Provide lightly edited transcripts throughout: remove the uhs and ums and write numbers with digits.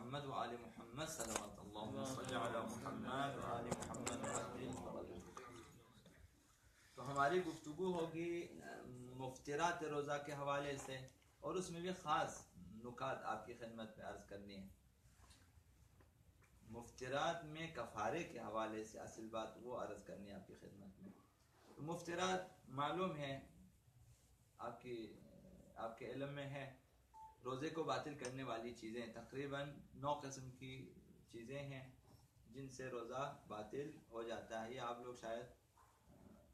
محمد وآل محمد صلوات اللہم صلی علی محمد وآل محمد. تو ہماری گفتگو ہوگی مفطرات روزہ کے حوالے سے، اور اس میں بھی خاص نکات آپ کی خدمت میں عرض کرنی ہے. مفطرات میں کفارے کے حوالے سے اصل بات وہ عرض کرنی ہے آپ کی خدمت میں. مفطرات معلوم ہے، آپ کے علم میں ہے، روزے کو باطل کرنے والی چیزیں تقریباً 9 قسم کی چیزیں ہیں جن سے روزہ باطل ہو جاتا ہے. یہ آپ لوگ شاید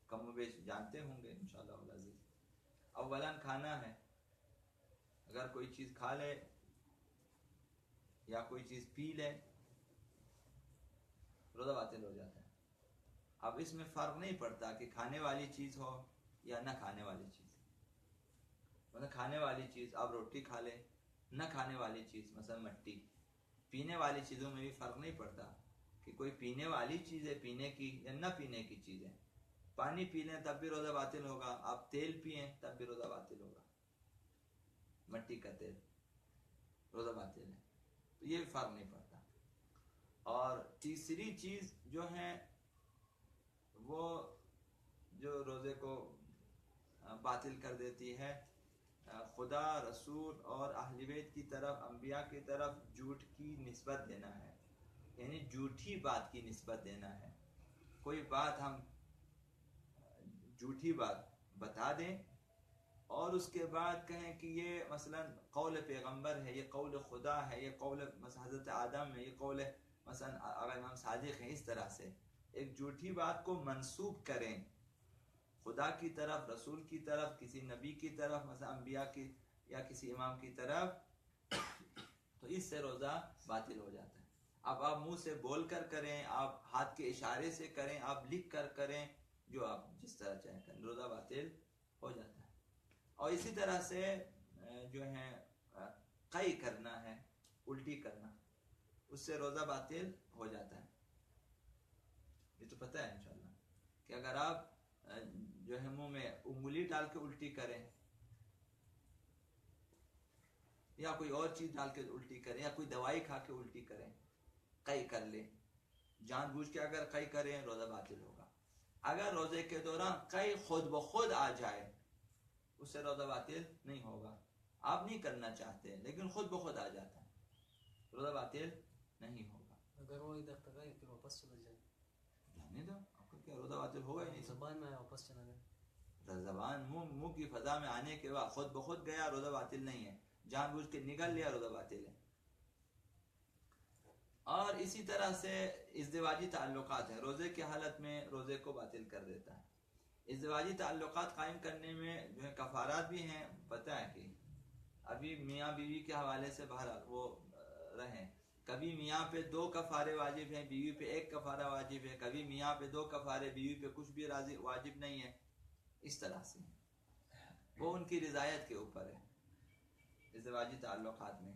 کم و بیش جانتے ہوں گے انشاءاللہ العزیز. اولاً کھانا ہے، اگر کوئی چیز کھا لے یا کوئی چیز پی لے روزہ باطل ہو جاتا ہے. اب اس میں فرق نہیں پڑتا کہ کھانے والی چیز ہو یا نہ کھانے والی چیز. مثلا کھانے والی چیز آپ روٹی کھا لیں، نہ کھانے والی چیز مثلا مٹی. پینے والی چیزوں میں بھی فرق نہیں پڑتا کہ کوئی پینے والی چیز ہے پینے کی یا نہ پینے کی چیز ہے. پانی پی لیں تب بھی روزہ باطل ہوگا، آپ تیل پئیں تب بھی روزہ باطل ہوگا. مٹی کا تیل روزہ باطل ہے، تو یہ بھی فرق نہیں پڑتا. اور تیسری چیز جو ہے وہ جو روزے کو باطل کر دیتی ہے، خدا، رسول اور اہل بیت کی طرف، انبیاء کی طرف جھوٹ کی نسبت دینا ہے. یعنی جھوٹی بات کی نسبت دینا ہے. کوئی بات ہم جھوٹی بات بتا دیں اور اس کے بعد کہیں کہ یہ مثلا قول پیغمبر ہے، یہ قول خدا ہے، یہ قول مثلا حضرت آدم ہے، یہ قول مثلا اگر امام صادق ہیں. اس طرح سے ایک جھوٹی بات کو منسوب کریں خدا کی طرف، رسول کی طرف، کسی نبی کی طرف، مثلا انبیاء کی یا کسی امام کی طرف، تو اس سے روزہ باطل ہو جاتا ہے. اب آپ منہ سے بول کر کریں، آپ ہاتھ کے اشارے سے کریں، آپ لکھ کر کریں، جو آپ جس طرح چاہیں کریں، روزہ باطل ہو جاتا ہے. اور اسی طرح سے جو ہے قی کرنا ہے، الٹی کرنا، اس سے روزہ باطل ہو جاتا ہے. یہ تو پتہ ہے انشاءاللہ کہ اگر آپ جو ہے منہ میں انگلی ڈال کے الٹی کریں یا کوئی اور چیز ڈال کے الٹی کریں یا کوئی دوائی کھا کے الٹی کریں، قی کر لیں، جان بوجھ کے اگر قی کریں روزہ باطل ہوگا. اگر روزے کے دوران قی خود بخود آ جائے اس سے روزہ باطل نہیں ہوگا. آپ نہیں کرنا چاہتے لیکن خود بخود آ جاتا ہے، روزہ باطل نہیں ہوگا. اگر وہ ادھر تک آئے پھر واپس چلا جائے، جانے دو، آپ کا کیا، روزہ باطل ہوگا ہی نہیں. زبان میں آیا واپس چلا گیا، زبان منہ کی فضا میں آنے کے بعد خود بخود گیا، روزہ باطل نہیں ہے. جان بوجھ کے نگل لیا، روزہ باطل ہے. اور اسی طرح سے ازدواجی تعلقات ہیں، روزے کی حالت میں روزے کو باطل کر دیتا ہے. ازدواجی تعلقات قائم کرنے میں جو ہے کفارات بھی ہیں. پتہ ہے کہ ابھی میاں بیوی کے حوالے سے بہرحال وہ رہیں، کبھی میاں پہ 2 کفارے واجب ہیں، بیوی پہ 1 کفارہ واجب ہے، کبھی میاں پہ 2 کفارے، بیوی پہ کچھ بھی واجب نہیں ہے. اس طرح سے وہ ان کی رضایت کے اوپر ہے. ازدواجی تعلقات میں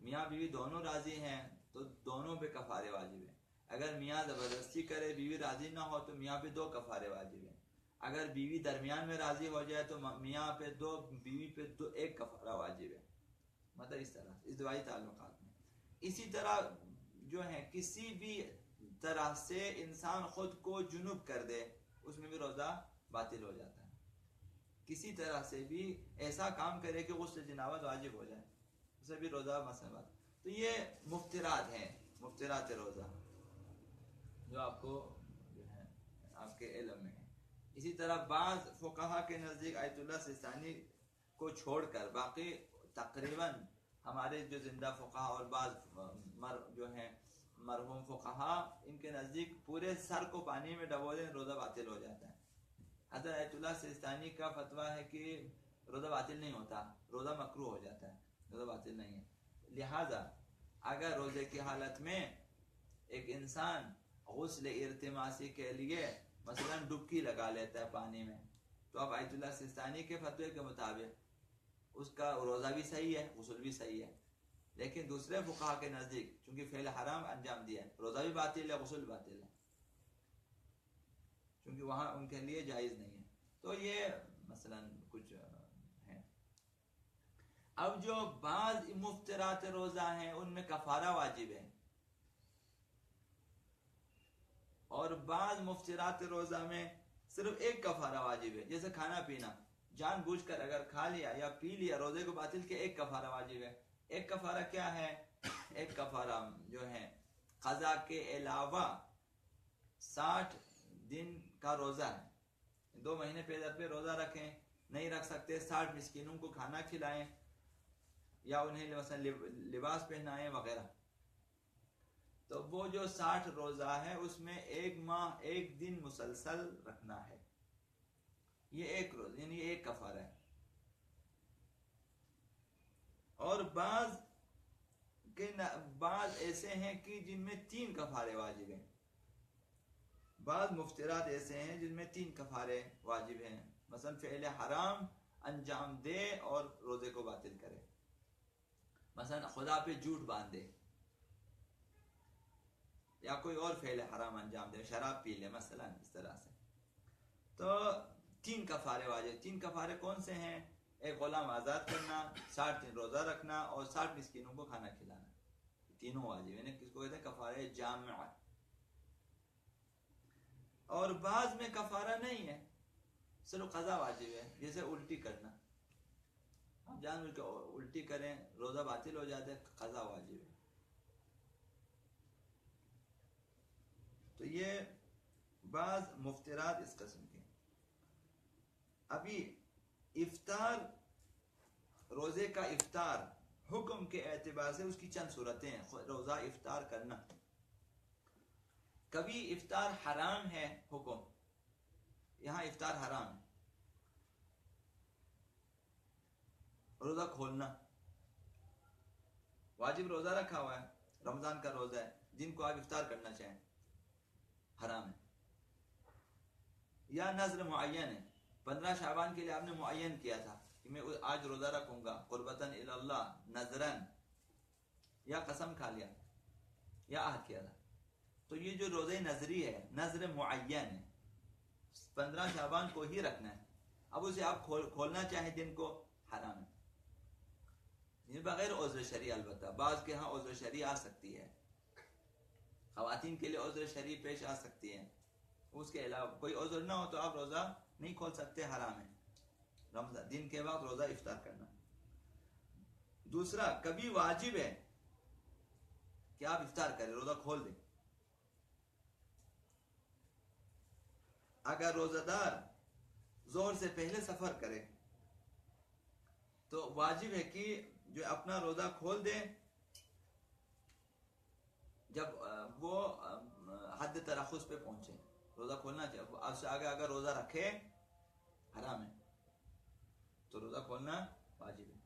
میاں بیوی دونوں راضی ہیں تو دونوں پہ کفارے واجب ہیں. اگر میاں زبردستی کرے بیوی راضی نہ ہو تو میاں پہ 2 کفارے واجب ہیں. اگر بیوی درمیان میں راضی ہو جائے تو میاں پہ 2، بیوی پہ 1 کفارہ واجب ہے. مطلب اس طرح ازدواجی تعلقات میں. اسی طرح جو ہے کسی بھی طرح سے انسان خود کو جنوب کر دے اس میں بھی روزہ باطل ہو جاتا ہے. کسی طرح سے بھی ایسا کام کرے کہ غسل جنابت واجب ہو جائے اسے بھی روزہ مسئلہ بات. تو یہ مفطرات ہیں، مفطرات روزہ جو آپ کو جو ہے آپ کے علم میں ہے. اسی طرح بعض فقہا کے نزدیک آیت اللہ سیستانی کو چھوڑ کر باقی تقریباً ہمارے جو زندہ فقہا اور بعض جو ہیں مرحوم فقہا، ان کے نزدیک پورے سر کو پانی میں ڈبولیں روزہ باطل ہو جاتا ہے. حضرت آیت اللہ سیستانی کا فتویٰ ہے کہ روزہ باطل نہیں ہوتا، روزہ مکروہ ہو جاتا ہے، روزہ باطل نہیں ہے. لہذا اگر روزے کی حالت میں ایک انسان غسل ارتماسی کے لیے مثلا ڈبکی لگا لیتا ہے پانی میں، تو اب آیت اللہ سیستانی کے فتوے کے مطابق اس کا روزہ بھی صحیح ہے، غسل بھی صحیح ہے. لیکن دوسرے فقہا کے نزدیک چونکہ فعل حرام انجام دیا ہے، روزہ بھی باطل ہے، غسل باطل ہے، کیونکہ وہاں ان کے لیے جائز نہیں ہے. تو یہ مثلا کچھ ہے. اب جو بعض مفطرات روزہ ہیں ان میں کفارہ واجب ہے، اور بعض مفطرات روزہ میں صرف ایک کفارہ واجب ہے، جیسے کھانا پینا جان بوجھ کر اگر کھا لیا یا پی لیا روزے کو باطل کے ایک کفارہ واجب ہے۔ ایک کفارہ کیا ہے؟ ایک کفارہ جو ہے قضا کے علاوہ 60 دن کا روزہ ہے، 2 مہینے پہ روزہ رکھیں، نہیں رکھ سکتے 60 مسکینوں کو کھانا کھلائیں یا انہیں مثلا لباس پہنائیں وغیرہ۔ تو وہ جو 60 روزہ ہے اس میں 1 ماہ 1 دن مسلسل رکھنا ہے، یہ ایک روز یعنی ایک کفارہ ہے۔ اور بعض ایسے ہیں کہ جن میں 3 کفارے واجب ہیں، بعض مفطرات ایسے ہیں جن میں 3 کفارے واجب ہیں، مثلا فعل حرام انجام دے اور روزے کو باطل کرے، مثلا خدا پہ جھوٹ باندھے یا کوئی اور فعل حرام انجام دے، شراب پی لے مثلا، اس طرح سے۔ تو 3 کفارے واجب۔ 3 کفارے کون سے ہیں؟ ایک غلام آزاد کرنا، 60 دن روزہ رکھنا اور 60 مسکینوں کو کھانا کھلانا، تینوں واجب ہیں، کس کو کہتے ہیں؟ کفارے جامع۔ اور بعض میں کفارہ نہیں ہے، صرف قضا واجب ہے، جیسے الٹی کرنا، آپ جان بوجھ کے الٹی کریں روزہ باطل ہو جاتا ہے، قضا واجب ہے۔ تو یہ بعض مفطرات اس قسم کے۔ ابھی افطار، روزے کا افطار حکم کے اعتبار سے اس کی چند صورتیں ہیں، روزہ افطار کرنا۔ کبھی افطار حرام ہے، حکم یہاں افطار حرام ہے، روزہ کھولنا واجب، روزہ رکھا ہوا ہے، رمضان کا روزہ ہے، جن کو آپ افطار کرنا چاہیں، حرام ہے۔ یا نذر معین ہے، 15 شعبان کے لیے آپ نے معین کیا تھا کہ میں آج روزہ رکھوں گا قربتاً الی اللہ، نذرن، یا قسم کھا لیا یا عہد کیا تھا، تو یہ جو روزہ نذری ہے، نذر معین ہے، 15 شعبان کو ہی رکھنا ہے، اب اسے آپ کھولنا چاہیں دن کو، حرام ہے، یہ بغیر عذر شرعی۔ البتہ بعض کے ہاں عذر شرعی آ سکتی ہے، خواتین کے لیے عذر شرعی پیش آ سکتی ہے، اس کے علاوہ کوئی عذر نہ ہو تو آپ روزہ نہیں کھول سکتے، حرام ہے رمضان دن کے وقت روزہ افطار کرنا۔ دوسرا، کبھی واجب ہے کہ آپ افطار کریں، روزہ کھول دیں۔ اگر روزہ دار ظہر سے پہلے سفر کرے تو واجب ہے کہ جو اپنا روزہ کھول دے جب وہ حد ترخص پہ پہنچے، روزہ کھولنا چاہیے، اب سے آگے اگر روزہ رکھے حرام ہے، تو روزہ کھولنا واجب ہے۔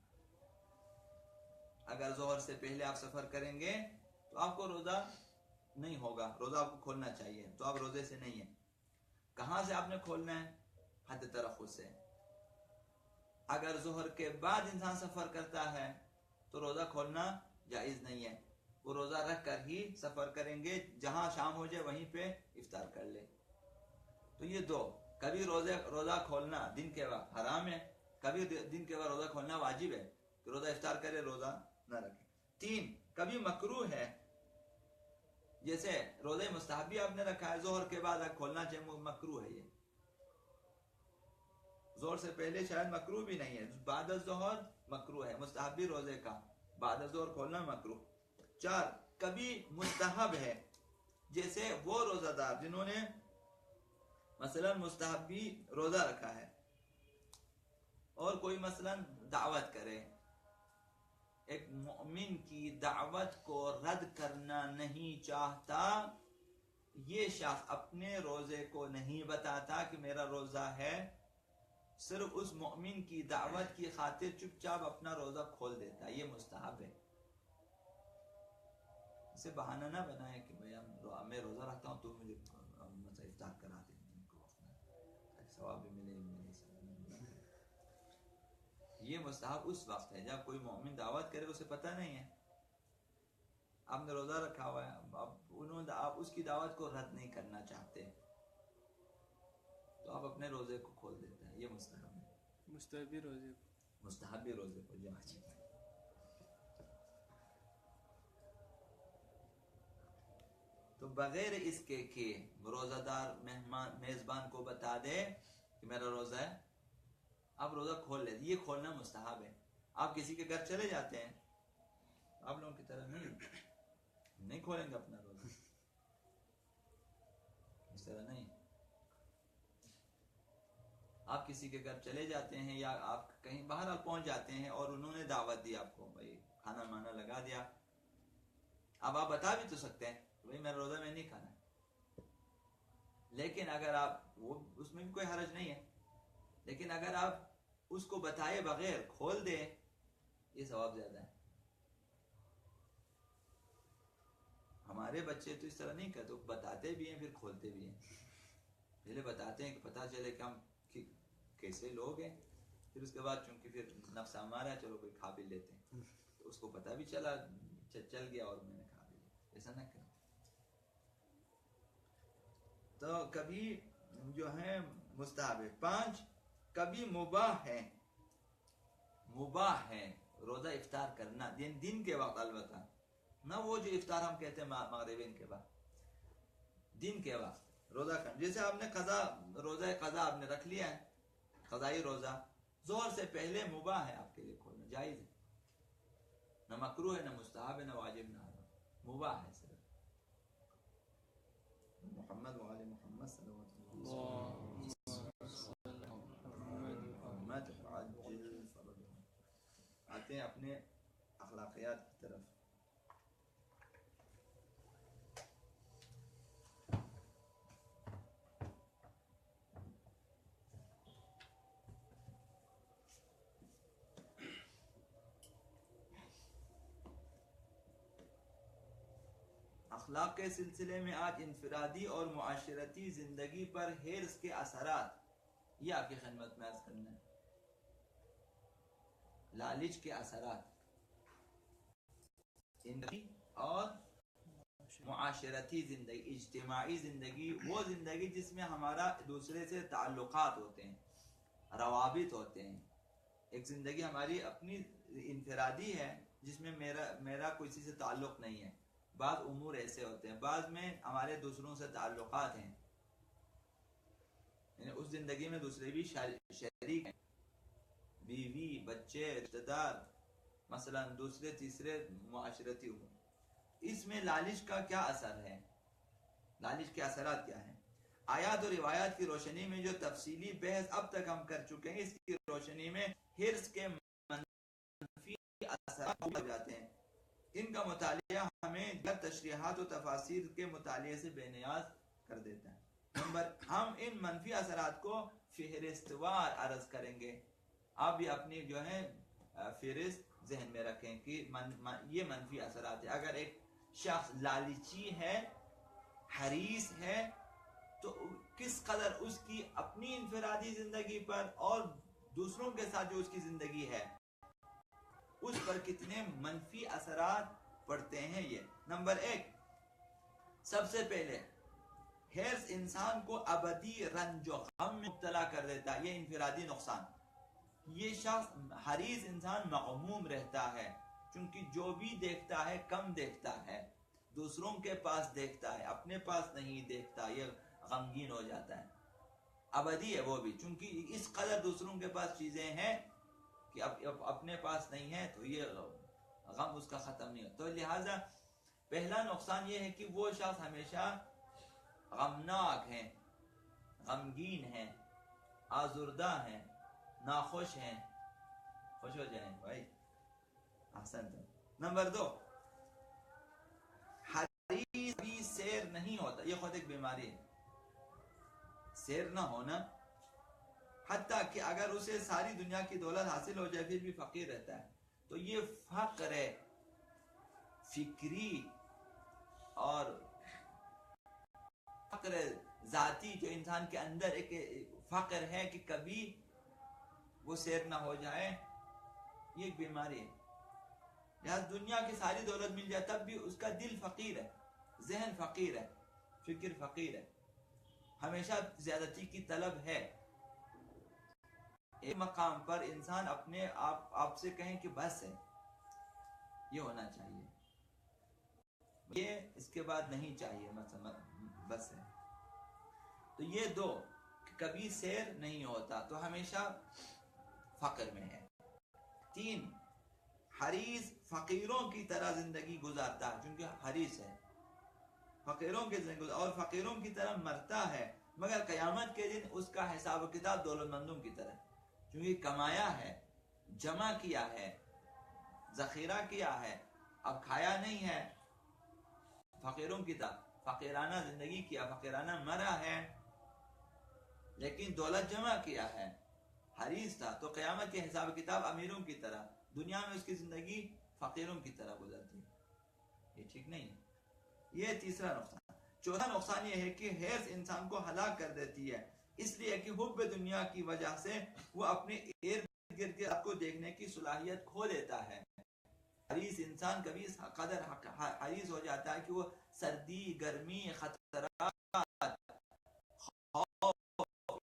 اگر ظہر سے پہلے آپ سفر کریں گے تو آپ کو روزہ نہیں ہوگا، روزہ آپ کو کھولنا چاہیے، تو آپ روزے سے نہیں ہیں۔ کہاں سے آپ نے کھولنا ہے؟ حد ترخص سے۔ اگر ظہر کے بعد انسان سفر کرتا ہے تو روزہ کھولنا جائز نہیں ہے، وہ روزہ رکھ کر ہی سفر کریں گے، جہاں شام ہو جائے وہیں پہ افطار کر لے۔ تو یہ دو، کبھی روزہ کھولنا دن کے وقت حرام ہے، کبھی دن کے وقت روزہ کھولنا واجب ہے کہ روزہ افطار کرے، روزہ نہ رکھے۔ 3، کبھی مکروہ ہے، جیسے روزہ مستحبی آپ نے رکھا ہے، ظہر کے بعد کھولنا چاہیے، مکروہ ہے، یہ ظہر سے پہلے شاید مکروہ بھی نہیں ہے، بعد الظہر مکروہ ہے، مستحبی روزے کا بعد الظہر کھولنا مکروہ۔ 4، کبھی مستحب ہے، جیسے وہ روزہ دار جنہوں نے مثلا مستحبی روزہ رکھا ہے اور کوئی مثلا دعوت کرے، ایک مومن کی دعوت کو رد کرنا نہیں چاہتا، یہ شخص اپنے روزے کو نہیں بتاتا کہ میرا روزہ ہے، صرف اس مومن کی دعوت کی خاطر چپ چاپ اپنا روزہ کھول دیتا ہے، یہ مستحب ہے۔ اسے بہانہ نہ بنائے کہ میں روزہ رکھتا ہوں تو مجھے افطار کرا دیں، ثواب بھی ملے، یہ مستحب اس وقت ہے جب کوئی مومن دعوت کرے، اسے پتہ نہیں ہے، آپ نے روزہ رکھا ہوا ہے، آپ اس کی دعوت کو رد نہیں کرنا چاہتے، تو آپ اپنے روزے کو کھول دیتے ہیں، یہ مستحب ہے۔ مستحبی روزے مستحبی روزے کو جمع. تو بغیر اس کے کہ روزہ دار مہمان میزبان کو بتا دے کہ میرا روزہ ہے، آپ روزہ کھول لیتے، یہ کھولنا مستحب ہے. آپ کسی کے گھر چلے جاتے ہیں، آپ لوگوں کی طرح نہیں کھولیں گے اپنا روزہ، اس طرح نہیں. آپ کسی کے گھر چلے جاتے ہیں یا آپ کہیں باہر پہنچ جاتے ہیں اور انہوں نے دعوت دی آپ کو، بھائی کھانا مانا لگا دیا، اب آپ بتا بھی تو سکتے ہیں بھائی میرا روزہ میں نہیں کھانا، لیکن اگر آپ وہ اس میں بھی کوئی حرج نہیں ہے، لیکن اگر آپ اس کو بتائے بغیر کھول دیں یہ ثواب زیادہ ہے. ہمارے بچے تو اس طرح نہیں کرتے، بتاتے بھی ہیں پھر کھولتے بھی ہیں. پہلے بتاتے ہیں کہ پتہ چلے کہ ہم کیسے لوگ ہیں، پھر اس کے بعد چونکہ پھر نفس ہمارا ہے چلو کوئی کھا بھی لیتے ہیں، تو اس کو پتہ بھی چل گیا اور میں نے کھا بھی لیا. ایسا نہ کریں. تو کبھی جو ہے مستحب ہے. 5 کبھی مباح ہے روزہ افطار کرنا، دن کے وقت، البتہ نہ وہ جو افطار ہم کہتے ہیں مغربین کے بعد، دن کے وقت روزہ کرنا. جیسے آپ نے روزہ قضا آپ نے رکھ لیا ہے، قضائی روزہ، ظہر سے پہلے مباح ہے آپ کے لیے کھولنا، جائز ہے، نہ مکروہ ہے، نہ مستحب ہے، نہ واجب، نہ حرام، مباح ہے صرف. محمد وعلی محمد صلی اللہ علیہ وسلم. آتے ہیں اپنے اخلاقیات کی طرف. اخلاق کے سلسلے میں آج انفرادی اور معاشرتی زندگی پر حرص کے اثرات، یہ آپ کی خدمت میں عرض کرنا ہے. لالچ کے اثرات اور معاشرتی زندگی، اجتماعی زندگی، وہ زندگی جس میں ہمارا دوسرے سے تعلقات ہوتے ہیں، روابط ہوتے ہیں. ایک زندگی ہماری اپنی انفرادی ہے جس میں میرا کسی سے تعلق نہیں ہے. بعض امور ایسے ہوتے ہیں، بعض میں ہمارے دوسروں سے تعلقات ہیں، یعنی اس زندگی میں دوسرے بھی شریک ہیں، بیوی، بچے، رشتہ دار، مثلا دوسرے تیسرے معاشرتی امور. اس میں لالچ کا کیا اثر ہے، لالچ کے اثرات کیا ہیں؟ آیات اور روایات کی روشنی میں جو تفصیلی بحث اب تک ہم کر چکے ہیں، اس کی روشنی میں حرص کے منفی اثرات ہو جاتے ہیں. ان کا مطالعہ ہمیں تشریحات و تفاسیر کے مطالعے سے بے نیاز کر دیتا ہے. ہم ان منفی اثرات کو فہرست وار عرض کریں گے. آپ بھی اپنی جو ہے فہرست ذہن میں رکھیں کہ یہ منفی اثرات ہیں. اگر ایک شخص لالچی ہے، حریص ہے، تو کس قدر اس کی اپنی انفرادی زندگی پر اور دوسروں کے ساتھ جو اس کی زندگی ہے اس پر کتنے منفی اثرات پڑتے ہیں. یہ نمبر 1، سب سے پہلے حرص انسان کو ابدی رنج و غم میں مبتلا کر دیتا ہے. یہ انفرادی نقصان. یہ شخص حریص انسان مغموم رہتا ہے، چونکہ جو بھی دیکھتا ہے کم دیکھتا ہے، دوسروں کے پاس دیکھتا ہے، اپنے پاس نہیں دیکھتا، یہ غمگین ہو جاتا ہے. ابدی ہے وہ بھی، چونکہ اس قدر دوسروں کے پاس چیزیں ہیں کہ اب اپنے پاس نہیں ہے، تو یہ غم اس کا ختم نہیں ہوتا. تو لہٰذا پہلا نقصان یہ ہے کہ وہ شخص ہمیشہ غمناک ہیں، غمگین ہیں، آزردہ ہیں، ناخوش ہیں. خوش ہو جائیں بھائی، احسن. نمبر 2، حریص بھی سیر نہیں ہوتا. یہ خود ایک بیماری ہے، سیر نہ ہونا. حتیٰ کہ اگر اسے ساری دنیا کی دولت حاصل ہو جائے پھر بھی فقیر رہتا ہے. تو یہ فقر ہے فکری اور فقر ذاتی جو انسان کے اندر ایک فقر ہے کہ کبھی وہ سیر نہ ہو جائے، یہ ایک بیماری ہے. لہذا دنیا کی ساری دولت مل جائے تب بھی اس کا دل فقیر ہے، ذہن فقیر ہے، فکر فقیر ہے، ہمیشہ زیادتی کی طلب ہے. ایک مقام پر انسان اپنے آپ سے کہیں کہ بس ہے، یہ ہونا چاہیے، یہ اس کے بعد نہیں چاہیے، مثلا بس ہے. تو یہ دو، کبھی سیر نہیں ہوتا تو ہمیشہ فقر میں ہے. 3، حریص فقیروں کی طرح زندگی گزارتا ہے، چونکہ حریص ہے، فقیروں کی زندگی اور فقیروں کی طرح مرتا ہے، مگر قیامت کے دن اس کا حساب و کتاب دولت مندوں کی طرح، چونکہ کمایا ہے، جمع کیا ہے، ذخیرہ کیا ہے، اب کھایا نہیں ہے، فقیروں کی طرح فقیرانہ زندگی کیا، فقیرانہ مرا ہے، لیکن دولت جمع کیا ہے، حریص تھا. تو قیامت کے حساب کتاب امیروں کی طرح، دنیا میں اس کی زندگی فقیروں کی طرح گزرتی ہے. یہ ٹھیک نہیں ہے. یہ تیسرا نقصان. چوتھا نقصان یہ ہے کہ حرص انسان کو ہلاک کر دیتی ہے، اس لیے کہ حب دنیا کی وجہ سے وہ اپنے ارد گرد کے کو دیکھنے کی صلاحیت کھو دیتا ہے. حریص انسان کبھی اس قدر حریص ہو جاتا ہے کہ وہ سردی، گرمی، خطرات، خوف،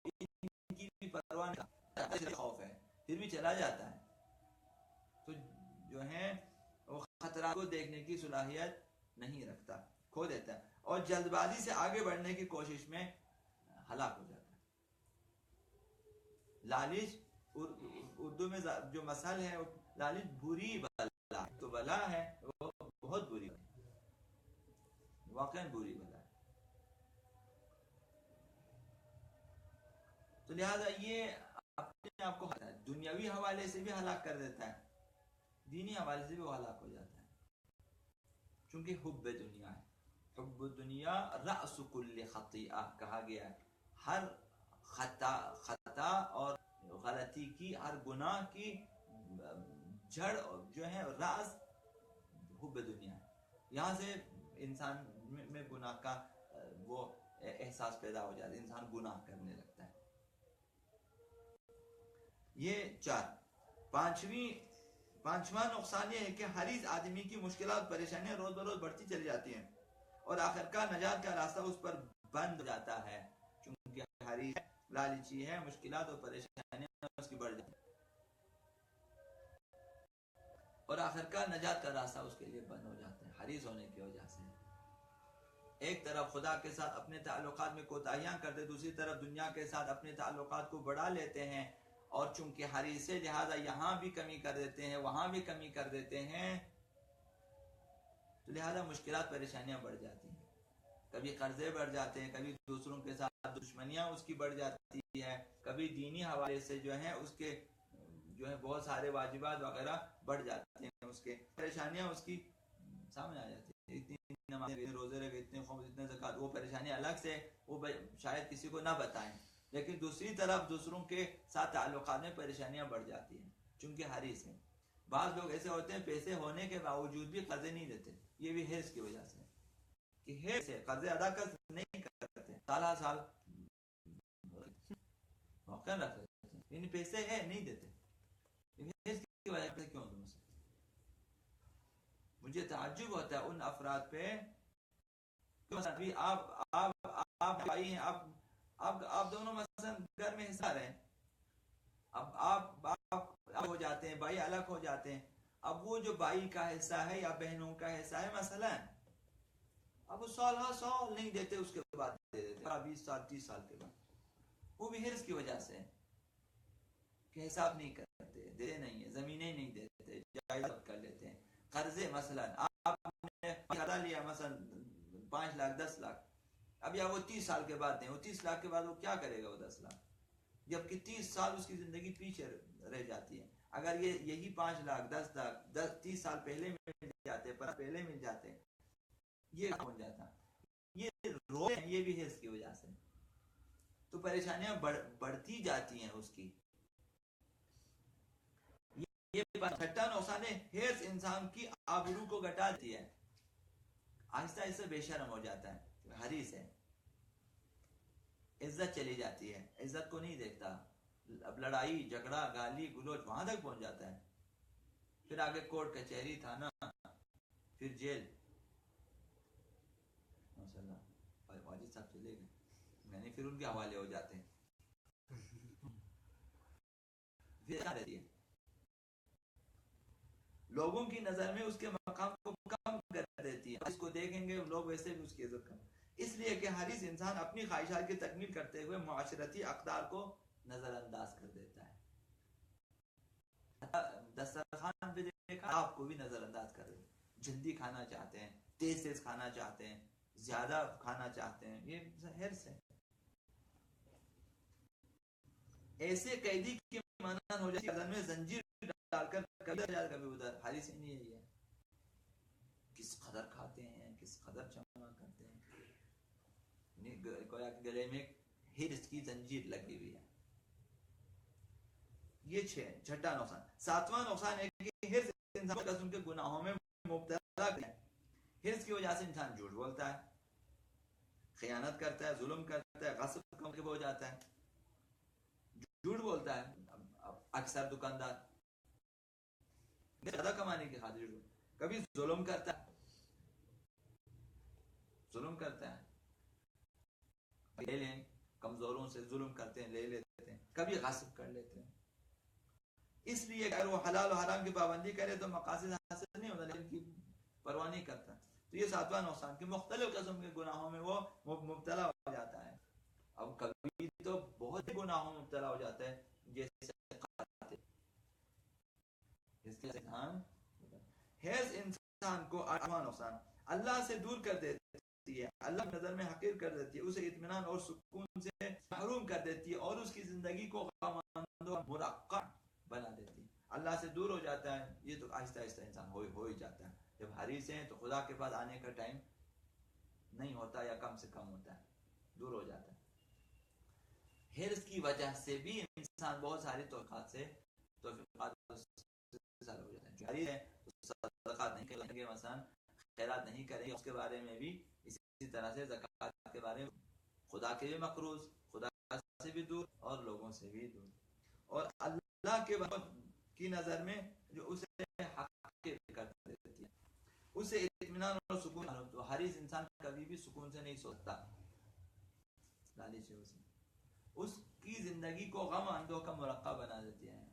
ان کی بھی پرواہ نہیں، خوف ہے پھر بھی چلا جاتا ہے. تو جو ہے وہ خطرات کو دیکھنے کی صلاحیت نہیں رکھتا، کھو دیتا ہے، اور جلد بازی سے آگے بڑھنے کی کوشش میں ہلاک ہو جاتا ہے. لالچ اردو میں جو مثل ہے، لالچ بری بلا، تو بلا ہے وہ بہت بری بلا، واقعا بری بلا ہے. تو لہذا یہ اپنے آپ کو دنیاوی حوالے سے بھی ہلاک کر دیتا ہے، دینی حوالے سے بھی وہ ہلاک ہو جاتا ہے، چونکہ حب دنیا ہے. حب دنیا رأس کل خطیئہ کہا گیا ہے، ہر خطا اور غلطی کی، ہر گناہ کی جڑ جو ہے رأس حب دنیا ہے. یہاں سے انسان میں گناہ کا وہ احساس پیدا ہو جاتا ہے، انسان گناہ کرنے لگتا ہے. یہ 4. پانچواں نقصان یہ ہے کہ حریص آدمی کی مشکلات پریشانیاں روز بروز بڑھتی چلی جاتی ہیں، اور آخرکار نجات کا راستہ اس پر بند ہو جاتا ہے، چونکہ حریص لالچی ہے، مشکلات اور پریشانیاں اس کی بڑھ جاتی ہیں، اور آخرکار نجات کا راستہ اس کے لیے بند ہو جاتا ہے حریص ہونے کی وجہ سے. ایک طرف خدا کے ساتھ اپنے تعلقات میں کوتاہیاں کرتے، دوسری طرف دنیا کے ساتھ اپنے تعلقات کو بڑھا لیتے ہیں، اور چونکہ حریص سے لہذا یہاں بھی کمی کر دیتے ہیں، وہاں بھی کمی کر دیتے ہیں، تو لہذا مشکلات پریشانیاں بڑھ جاتی ہیں. کبھی قرضے بڑھ جاتے ہیں، کبھی دوسروں کے ساتھ دشمنیاں اس کی بڑھ جاتی ہے، کبھی دینی حوالے سے جو ہے اس کے جو ہے بہت سارے واجبات وغیرہ بڑھ جاتے ہیں، اس کے پریشانیاں اس کی سامنے آ جاتی ہیں. اتنی نمازیں، روزے رکھے، اتنے خوف، اتنے زکات، وہ پریشانیاں الگ سے وہ شاید کسی کو نہ بتائیں، لیکن دوسری طرف دوسروں کے ساتھ تعلقات میں پریشانیاں بڑھ جاتی ہیں چونکہ حریص ہیں. بعض لوگ ایسے ہوتے ہیں پیسے ہونے کے باوجود بھی قرضے نہیں دیتے، یہ بھی حرص کی وجہ سے کہ حرص ہے، قرضے ادا نہیں کرتے، سال موقع رکھ لیتے ہیں، یعنی پیسے ہے نہیں دیتے، حرص کی وجہ سے. کیوں تم سے مجھے تعجب ہوتا ہے ان افراد پہ، آپ بھائی ہیں، آپ دونوں مثلا گھر میں حصہ رہے، اب آپ ہو جاتے ہیں، بھائی الگ ہو جاتے ہیں، اب وہ جو بھائی کا حصہ ہے یا بہنوں کا حصہ ہے مثلا، اب وہ سال نہیں دیتے، اس کے بعد دے دیتے 20 سال 30 سال کے بعد، وہ بھی حرص کی وجہ سے کہ حساب نہیں کرتے، دے نہیں ہے، زمینیں نہیں دیتے، جائزہ کر لیتے ہیں. قرضے مثلا آپ نے قرضہ لیا مثلا 5 لاکھ 10 لاکھ، اب یا وہ 30 سال کے بعد دیں، وہ 30 لاکھ کے بعد وہ کیا کرے گا وہ 10 لاکھ، جبکہ 30 سال اس کی زندگی پیچھے رہ جاتی ہے. اگر یہی 5 لاکھ 10 لاکھ 30 سال پہلے مل جاتے، پہلے مل جاتے، یہ پہنچ جاتا. یہ رو ہیں، یہ بھی حرص کی وجہ سے، تو پریشانیاں بڑھتی جاتی ہیں اس کی. یہ چھٹا نقصان ہے، حرص انسان کی آبرو کو گھٹا دیتی ہے، آہستہ آہستہ بے شرم ہو جاتا ہے، حریص ہے، عزت چلی جاتی ہے، عزت کو نہیں دیکھتا، اب لڑائی جھگڑا گالی گلوچ وہاں تک پہنچ جاتا ہے، پھر آگے کورٹ کچہری تھانہ، پھر جیل. ماشاءاللہ واجد صاحب چلے گئے، میں نے پھر ان کے حوالے ہو جاتے ہیں. رہتی ہے. لوگوں کی نظر میں اس کے مقام کو کم کر دیتی ہے. اس کو دیکھیں گے لوگ ویسے بھی اس کی عزت کریں. اس لیے کہ حریص انسان اپنی خواہشات کی تکمیل کرتے ہوئے معاشرتی اقدار کو نظر انداز کر دیتا ہے. دسترخوان پہ دیکھا آپ کو بھی نظر انداز کر دیتے ہیں. جلدی کھانا چاہتے ہیں, تیز تیز کھانا چاہتے ہیں, زیادہ کھانا چاہتے ہیں, یہ حرص ہے. ایسے قیدی کی مانند ہو جاتی ہے میں زنجیر ڈال کر کبھی ادھر. حریص نہیں ہے یہ. کس قدر کھاتے ہیں, کس قدر جمع کرتے ہیں, گویا کہ گلے میں حرص کی زنجیر لگی ہوئی ہے. یہ چھٹا نقصان. ساتواں نقصان ہے کہ حرص انسان کو قسم کے گناہوں میں مبتلا کرتا ہے. حرص کی وجہ سے انسان جھوٹ بولتا ہے, خیانت کرتا ہے, ظلم کرتا ہے, غصب ہو جاتا ہے, جھوٹ بولتا ہے. اکثر دکاندار زیادہ کمانے کی خاطر کبھی ظلم کرتا ہے, لے لیں, کمزوروں سے ظلم کرتے ہیں, لے لیتے ہیں, کبھی غصب کر لیتے ہیں. اس لیے اگر وہ حلال و حرام کی پابندی کرے تو مقاصد حاصل نہیں ہوتا, لیکن کی پرواہ نہیں کرتا. تو یہ ساتواں نقصان کہ مختلف قسم کے گناہوں میں وہ مبتلا ہو جاتا ہے. اب کبھی تو بہت گناہوں میں مبتلا ہو جاتا ہے, جیسے حرص انسان کو آٹھواں نقصان اللہ سے دور کر دیتی ہے, اللہ کی نظر میں حقیر کر دیتی ہے, اسے اطمینان اور سکون سے محروم کر دیتی ہے اور اس کی زندگی کو غماندو اور مرقع بنا دیتی ہے. اللہ سے دور ہو جاتا ہے. یہ تو آہستہ آہستہ انسان ہو ہی جاتا ہے. جب حریص ہیں تو خدا کے پاس آنے کا ٹائم نہیں ہوتا یا کم سے کم ہوتا ہے, دور ہو جاتا ہے. حرص کی وجہ سے بھی انسان بہت ساری توقعات سے ہو جاتا ہے. صدقات نہیں کریں گے, مثلا خیرات نہیں کریں گے, اس کے بارے میں بھی اسی طرح سے زکات کے بارے میں خدا کے بھی مقروض, خدا سے بھی دور اور لوگوں سے بھی دور, اور اللہ کے کی نظر میں جو اسے حق کر دیتی ہے, اسے اطمینان اور سکون. تو حریص انسان کبھی بھی سکون سے نہیں سوتا, لالچ ہے اسے, اس کی زندگی کو غم اندوہ کا مرقع بنا دیتی ہے,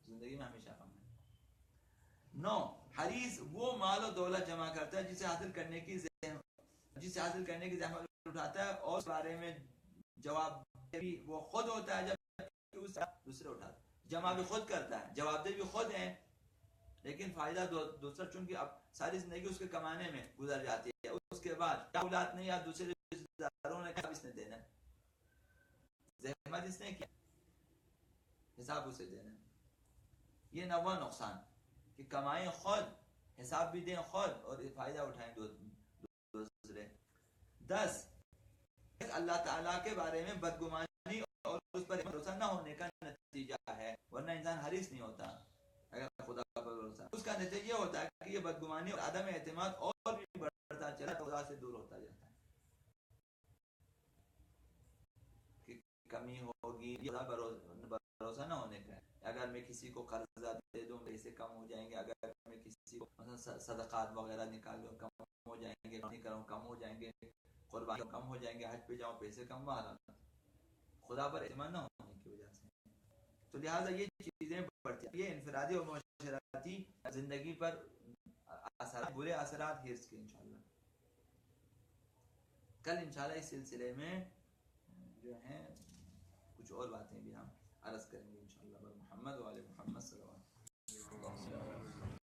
زندگی میں ہمیشہ غم ہے. 9. حریص وہ مال و دولت جمع کرتا ہے جسے حاصل کرنے کی زحمت اٹھاتا ہے, اور اس بارے میں جواب بھی وہ خود ہوتا ہے جب دوسرے اٹھاتا ہے. جمع بھی خود کرتا ہے, جواب دہ بھی خود ہیں, لیکن فائدہ دوسرا, چونکہ اب ساری زندگی اس کے کمانے میں گزر جاتی ہے. اس کے بعد کیا اولاد نہیں, یا دوسرے رشتہ داروں نے کیا اس نے دینا, زحمت اس نے کیا, حساب اسے دینا. یہ 9واں نقصان کہ کمائیں خود, حساب بھی دیں خود, اور فائدہ اٹھائیں دوسرے. 10. اللہ تعالیٰ کے بارے میں بدگمانی اور اس پر بھروسہ نہ ہونے کا نتیجہ ہے, ورنہ انسان حریص نہیں ہوتا اگر خدا پر بھروسہ. اس کا نتیجہ یہ ہوتا ہے کہ یہ بدگمانی اور عدم اعتماد اور بھی بڑھتا چلا, خدا سے دور ہوتا جاتا ہے. کہ کمی ہوگی, بھروسہ نہ ہونے کا ہے. اگر میں کسی کو قرضہ دے دوں پیسے کم ہو جائیں گے, اگر میں کسی کو مثلا صدقات وغیرہ نکالوں کم ہو جائیں گے, نہیں کروں کم ہو جائیں گے, قربانی کم ہو جائیں گے, حج پہ جاؤں پیسے کم باہر, خدا پر اعتماد نہ ہونے کی وجہ سے. تو لہٰذا یہ چیزیں بڑھتی ہیں. یہ انفرادی اور معاشرتی زندگی پر اثرات, برے اثرات حرص کے. انشاءاللہ کل انشاءاللہ اس سلسلے میں جو ہیں کچھ اور باتیں بھی ہم عرض کریں گے انشاءاللہ. محمد و آل محمد صلی اللہ علیہ وسلم.